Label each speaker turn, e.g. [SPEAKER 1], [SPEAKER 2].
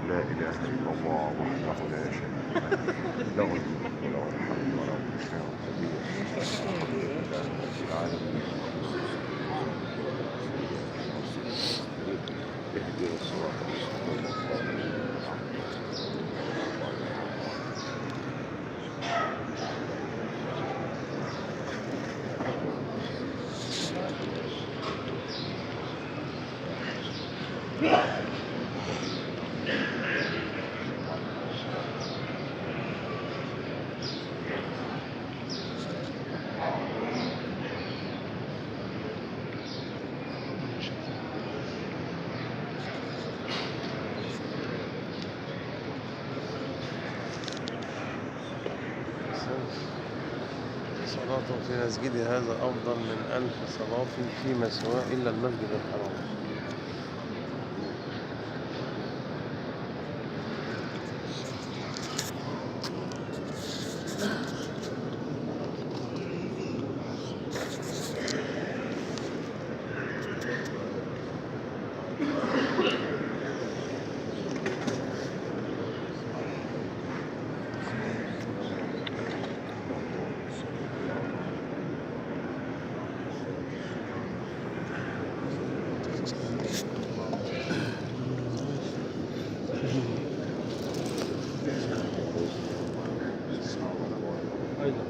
[SPEAKER 1] لا إله إلا الله وحده لا شريك له له الملك وله الحمد وله كل شيء قدير الحمد لله رب العالمين اهدنا الصراط المستقيم
[SPEAKER 2] صلاة في مسجد هذا أفضل من 1000 صلاة فيما سواه إلا المسجد الحرام.
[SPEAKER 1] أيضا